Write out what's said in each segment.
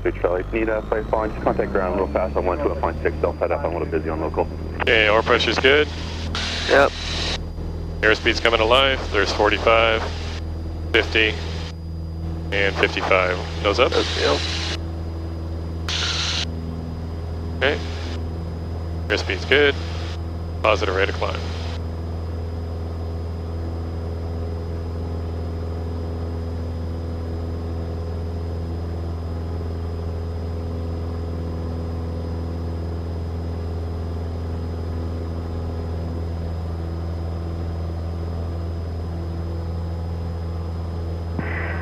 43 Charlie. Need a flight following, just contact ground real fast on 121.6, Delta head up, I'm a little busy on local. Okay, oar pressure's good. Yep. Airspeed's coming to life. There's 45, 50, and 55. Nose up. Yep. Okay. Airspeed's good. Positive rate of climb.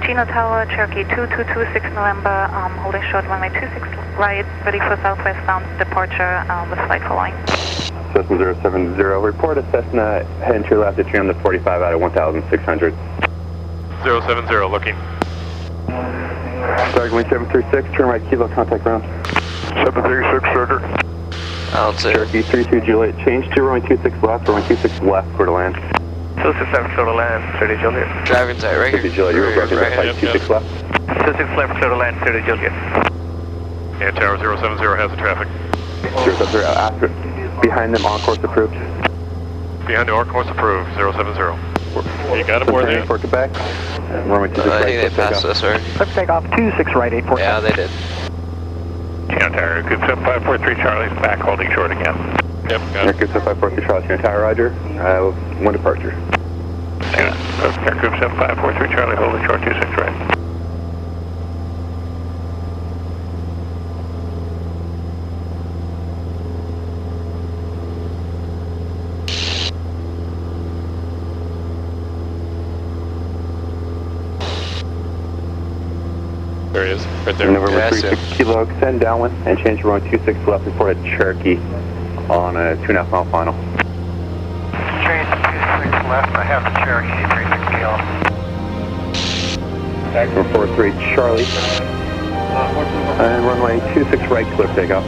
Chino Tower, Cherokee 2226 November, holding short runway 26 right, ready for southwest bound departure with flight following. Cessna 070, report a Cessna heading to your left at trim the 45 out of 1,600. 070, looking. Starting wing 736, turn right kilo, contact ground. 736, Roger. I'll say. Cherokee 32 Juliet, change to runway 26 left, runway 26 left, clear to land. 267, clear to land, 30 Juliet. Driving tight, right here. 30 Juliet, you're broken right, flight 26 left. 26 left, clear to land, 30 Juliet. And Tower 070 has the traffic. 070, after, behind them, on course approved. Behind the course approved, 070. You got him, where they at? For Quebec. Runway 26 I right. think they passed us, right? Let's take off 26 right, 84. Yeah, they did. Chino Tower, Coop 7543 Charlie's back, holding short again. Yep, got it. Air Coop 7543 Charlie, Chino Tower, Roger. One departure. Air Coop 7543 Charlie, holding short 26 right. There he is, right there. November Yeah, 36 kilo, extend downwind and change runway 26 left, report at Cherokee on a 2.5 mile final. Change 26 left, I have the Cherokee 36 kilo. Number 43 Charlie. And runway 26 right, clear for takeoff.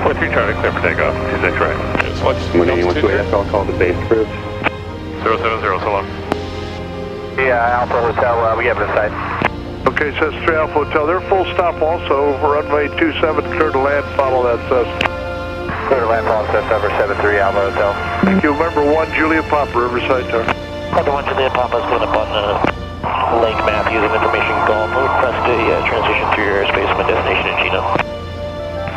43 Charlie, clear for takeoff, 26 right. Just watch. When anyone to AFL, call the base approved. 070, so long. Yeah, Alpha Hotel, we have it inside. Okay, says 3 Alpha Hotel. They're full stop also, runway 27, clear to land, follow that Cessna. Clear to land, follow Cessna number 73 Alpha Hotel. Thank you. Remember 1 Juliet Papa, Riverside Tower. Call the 1 Juliet Papa is going up on lake map using information golf. Request a transition through your airspace from a destination in Chino.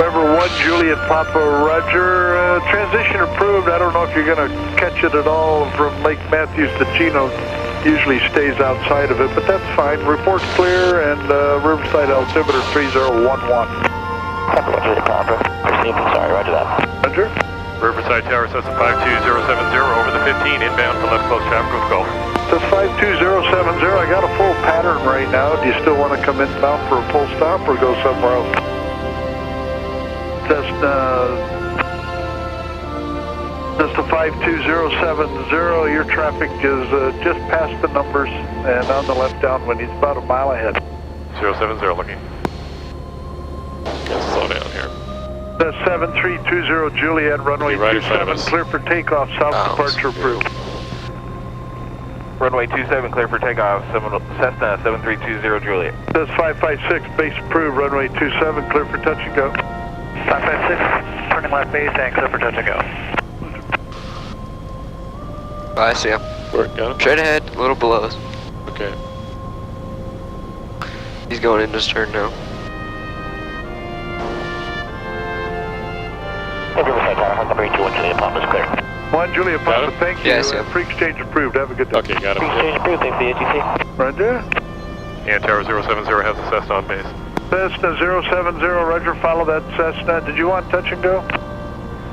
Remember 1 Juliet Papa, Roger. Transition approved. I don't know if you're going to catch it at all from Lake Matthews to Chino. Usually stays outside of it, but that's fine. Report's clear, and Riverside altimeter 3011. Papa 1 Juliet Papa. Sorry, roger that. Roger. Riverside Tower, Cessna 52070 over the 15, inbound for left close traffic with Gulf. Says 52070. I got a full pattern right now. Do you still want to come inbound for a full stop or go somewhere else? Cessna 52070, your traffic is just past the numbers and on the left downwind. He's about a mile ahead. 070 looking. Let's slow down here. That's 7320 Juliet, runway Right in front of 27, us. clear for takeoff, south departure approved. Runway 27, clear for takeoff, Cessna 7320 Juliet. That's 556, base approved, runway 27, clear for touch and go. 556, turning left base and clear for touch and go. Oh, I see him. Got him? Straight ahead, a little below us. Okay. He's going into his turn now. Riverside Tower, Hong Kong 1 Juliet Papa is clear. 1 Juliet Papa, him? thank you. Yeah, I see him. Pre-exchange approved, have a good day. Okay, got him. Exchange approved, thanks for the ATC. Roger. And Tower 070 has the Cessna on base. Cessna 070, Roger, follow that Cessna. Did you want touch and go?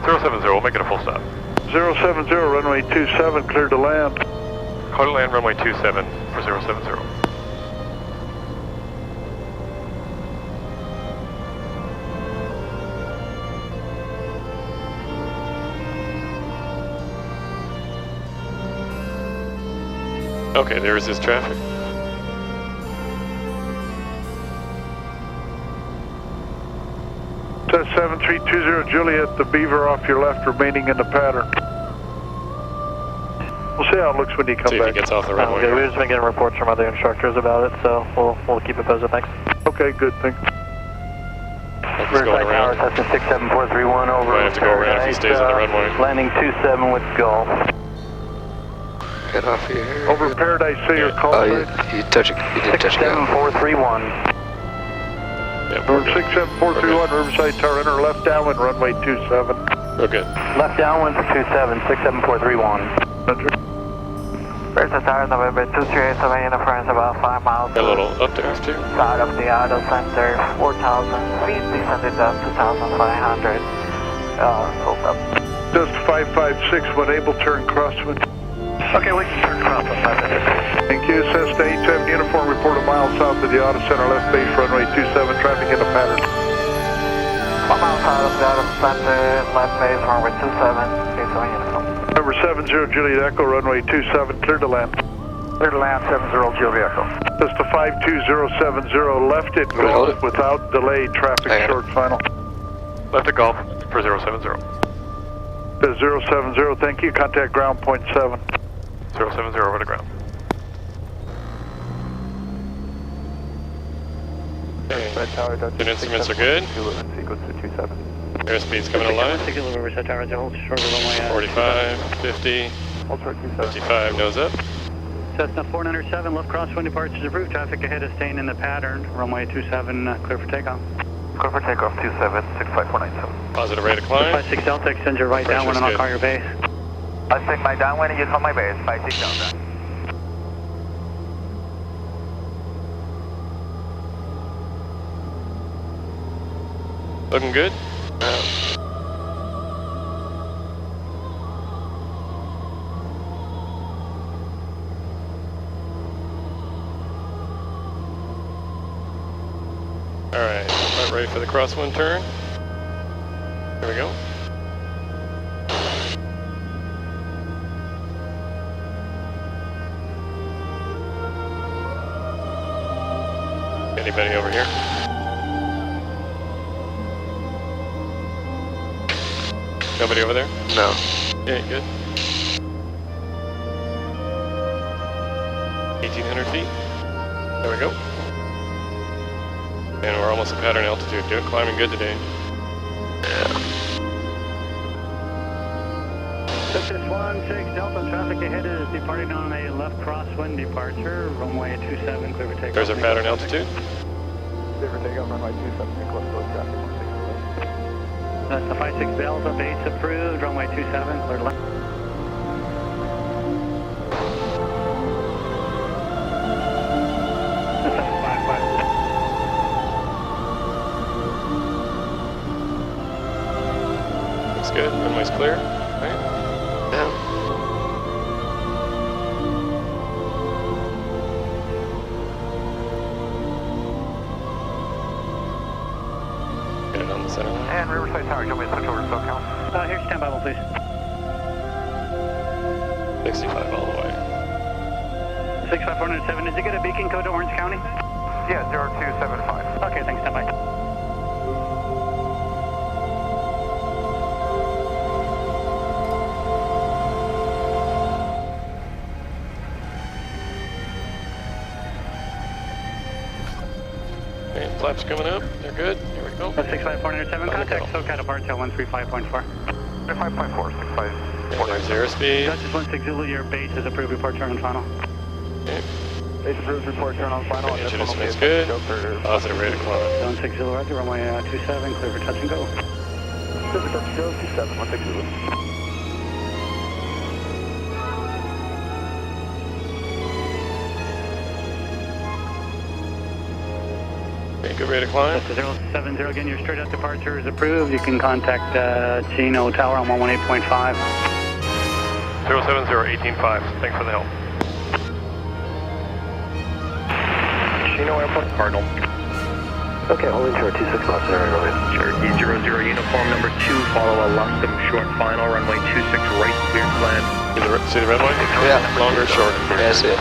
070, we'll make it a full stop. 070, runway 27, clear to land. Clear to land runway 27 for 070. Okay, there's his traffic. Says 7320 Juliet, the Beaver off your left, remaining in the pattern. We'll see how it looks when you come See if he back. gets off the runway. Okay, we've just been getting reports from other instructors about it, so we'll keep it posted, thanks. Okay, good, thanks. He's going around. Cessna 67431 over. Might have to go around if he stays on the runway. Landing 27 with Gulf. Get off here. Over Paradise City or call Oh, you did touch it. 67431. Yep, Number 67431, Riverside Tower, enter left downwind, runway 27. we're good. Left downwind for 27, 67431. Riverside Tower, November 238, interference about 5 miles. Got a little updraft here. Side of the auto center, 4,000 feet, descended down 2,500. Hold up. Just 556, when able, turn crosswind. Okay, we can turn crosswind 5 minutes. Thank you, Cessna 87 uniform, report a mile south of the auto center, left base, runway 27, traffic in a pattern. 1 mile south of the auto center, left base, runway 27, based uniform. Number 70 Juliet Echo, runway 27, clear to land. Clear to land, 70 Juliet Echo. Just a 52070, left it Gulf without delay, traffic short final. Left at Golf for 070. The 070, thank you, contact ground point 7. 070 over to ground. Okay. Good instruments are good. Airspeed's coming alive. 45, 50, 55, nose up. Cessna 407, left crosswind departures approved. Traffic ahead is staying in the pattern. Runway 27, clear for takeoff. Clear for takeoff 27, 65497. Positive rate of climb. 56 Delta, extend your right downwind and I'll call your base. I take my downwind and you call my base, 56 Delta. Looking good. Alright, about ready for the crosswind turn. Here we go. Anybody over here? Nobody over there? No. Yeah, good. 1,800 feet. There we go. And we're almost at pattern altitude. Climbing good today. Cessna 16 Delta, traffic ahead is departing on a left crosswind departure. Runway 27, clear for takeoff. There's our pattern altitude. Clear for takeoff, runway 27, close to traffic. That's the 56 Delta, base approved. Runway 27, clear to left. Looks good. Runway's clear. Right. Yeah. Get it on the center line. And Riverside Tower, you want me to switch over to SoCal? Here's standby one, please. 65 all the way. 65407, did you get a beacon code to Orange County? Yeah, 0275. Okay, thanks, standby. Okay, flaps coming up. They're good. Here we go. 65407, contact SoCal departure 135.4. 554, 65. There's airspeed. Dutchess 16 Zulu, your base is approved, report turn on final. Okay. Base approved, report turn on final. Engine instrument's good. Positive rate of climb. 16 Zulu, roger, runway 27, clear for touch and go. Clear for touch and go, 27, 16 Zulu. Okay, good rate of climb. That's 070, again, your straight out departure is approved. You can contact Chino Tower on 118.5. 070, 185. Thanks for the help. Chino Airport, Cardinal. Okay, holding short 26 cloud area, go ahead. Cherokee 00 uniform number 2, follow a Lustum short final, runway 26 right, clear to land. See the red line? Yeah. Longer or shorter? Yeah, I see it.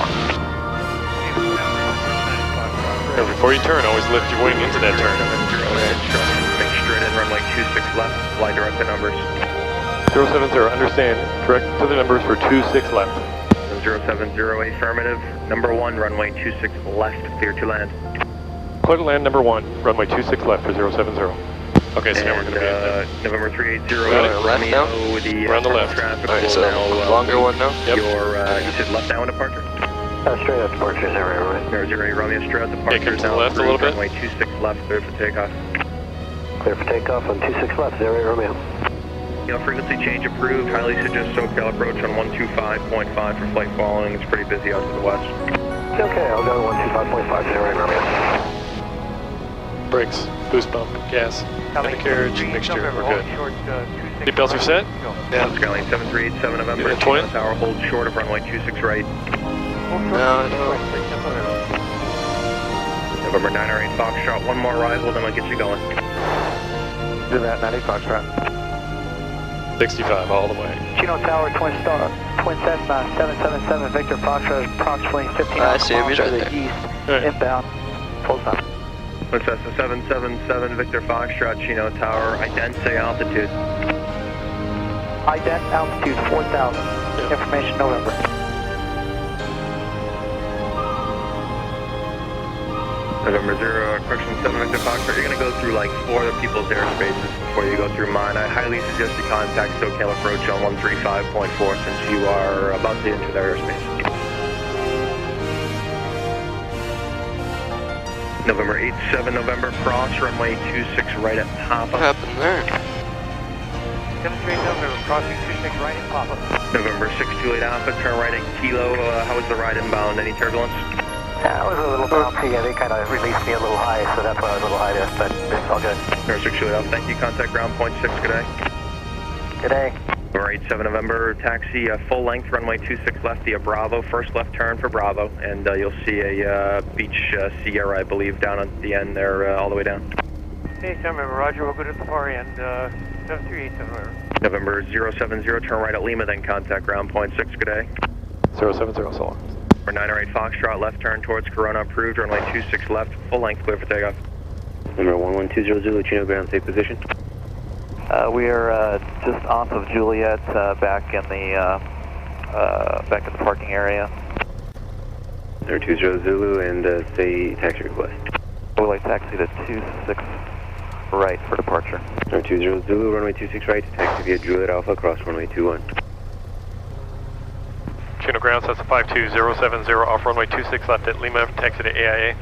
And before you turn, always lift your wing into that turn. Make straight in, runway 26 left, fly direct to numbers. 070, understand. Correct to the numbers for 26 left. 070 affirmative, number 1, runway 26 left, clear to land. Clear to land number 1, runway 26 left for 070. Okay, so now we're going to be at November 380 left now? We're on the left. Traffic Alright, will so now, longer one now? Yep. You said left now in departure? Straight up departure, 008. Romeo straight out departure. come to the left a little bit. Runway 26 left, clear for takeoff. Clear for takeoff on 26 left, 08 Romeo. Frequency change approved. Highly suggest SoCal approach on 125.5 for flight following. It's pretty busy out to the west. Okay, I'll go 125.5, 08 Romeo. brakes, boost pump, gas, undercarriage, mixture, we're good. Seatbelts are set? Yeah. Skyline 7387 November. Yeah, twin. Tower hold short of runway 26 right. No. November 908 Foxtrot. One more arrival, then I'll get you going. Do that, 98 Foxtrot. 65 all the way. Chino Tower, Twin Cessna, 777 Victor Foxtrot, approximately 15 I see him, miles he's to right the there. east, Right. inbound, full stop. Twin Cessna 777 Victor Foxtrot, Chino Tower, ident altitude. Ident altitude 4,000. Information November. November 0, correction 7 Victor Foxtrot. You're going to go through like 4 other people's airspaces before you go through mine. I highly suggest you contact SoCal approach on 135.4 since you are about to enter their airspace. November 87 November, cross runway 26 right at Papa. What happened there? 73 November, crossing 26 right in Papa. November 628 Alpha, turn right at Kilo. How was the ride inbound? Any turbulence? Yeah, it was a little bouncy, yeah, they kind of released me a little high, so that's why I was a little high there, but it's all good. November 628 Alpha, thank you. Contact ground point 6, good day. Good day. November 87 November, taxi full length, runway 26 left via Bravo, first left turn for Bravo, and you'll see a beach Sierra, I believe, down at the end there, all the way down. Hey, November, Roger, we'll go to the far end, 7387 November. November 070, turn right at Lima, then contact ground point 6, good day. 070, so long. Number 908 Foxtrot, left turn towards Corona, approved, runway 26 left, full length, clear for takeoff. Number 1120 Zulu, Chino ground, safe position. We are just off of Juliet, back in the parking area. Number 20 Zulu, and say taxi request. We'll like taxi to 26 right for departure. Number 20 Zulu, runway 26 right, taxi via Juliet Alpha, cross runway 21. Chino ground, that's a 52070, off runway 26 left at Lima, taxi to AIA.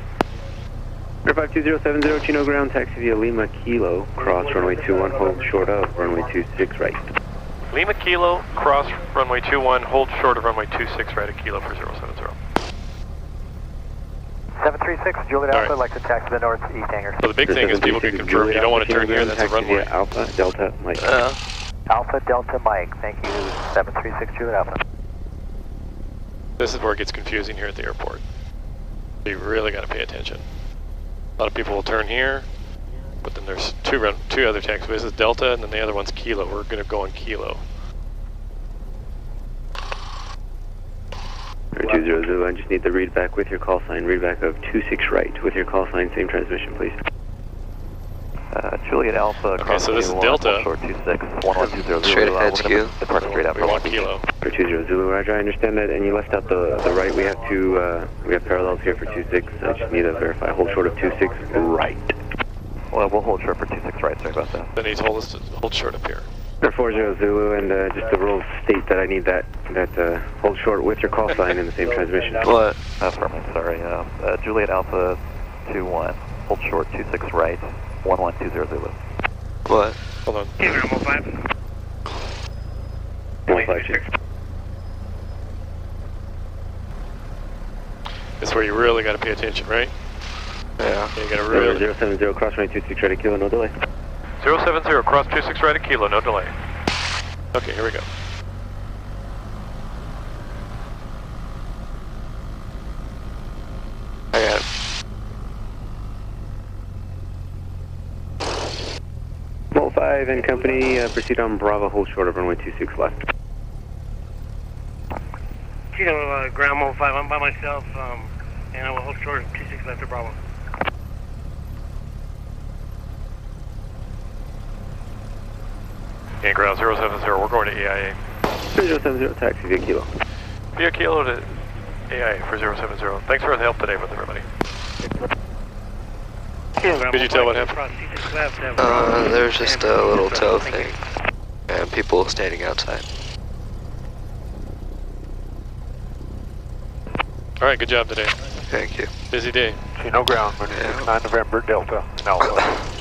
Number 52070, Chino ground, taxi via Lima Kilo, cross runway 21, hold short of runway 26 right. Lima Kilo, cross runway 21, hold short of runway 26 right at Kilo for 070. 736, Juliet All Alpha, right. like to taxi the northeast hangar. So the big thing is people can confirm you don't want to turn here, that's a runway. Alpha, Delta, Mike. Alpha Delta Mike, thank you, 736 Juliet Alpha. This is where it gets confusing here at the airport. You really got to pay attention. A lot of people will turn here, but then there's two other taxiways. This is Delta, and then the other one's Kilo. We're going to go on Kilo. 20 Zulu, I just need the read back with your call sign. Read back of 26 right with your call sign, same transmission, please. Juliet Alpha, Okay, so this is Delta. short 26, 1120. Straight ahead, skew. Depart straight out We for want Kilo. 20 Zulu, Roger, I understand that, and you left out the right. We have parallels here for 26. I just need to verify. Hold short of 26 right. Well, we'll hold short for 26 right, sorry about that. Then he told us to hold short up here. Number 40 Zulu, and just the rules state that I need that hold short with your call sign in the same transmission. What? Pardon me, sorry. Juliet Alpha 21, hold short 26 right, 1120 Zulu. What? Hold on. 156. This is where you really got to pay attention, right? Yeah. You got to really... 070, cross runway 26 right at Kilo, no delay. 070, cross 26 right at Kilo, no delay. Okay, here we go. I got it. Mole 5 and company, proceed on Bravo, hold short of runway 26 left. Chino, ground mode 5, I'm by myself, and I will hold short 26 left to Bravo. And ground 070, we're going to AIA. 070, taxi via Kilo. Via Kilo to AIA for 070. Thanks for the help today with everybody. Could you tell what happened? There's just a little tow thing, and people standing outside. All right, good job today. Thank you. Busy day. Chino ground, 9 November, Delta, Alpha.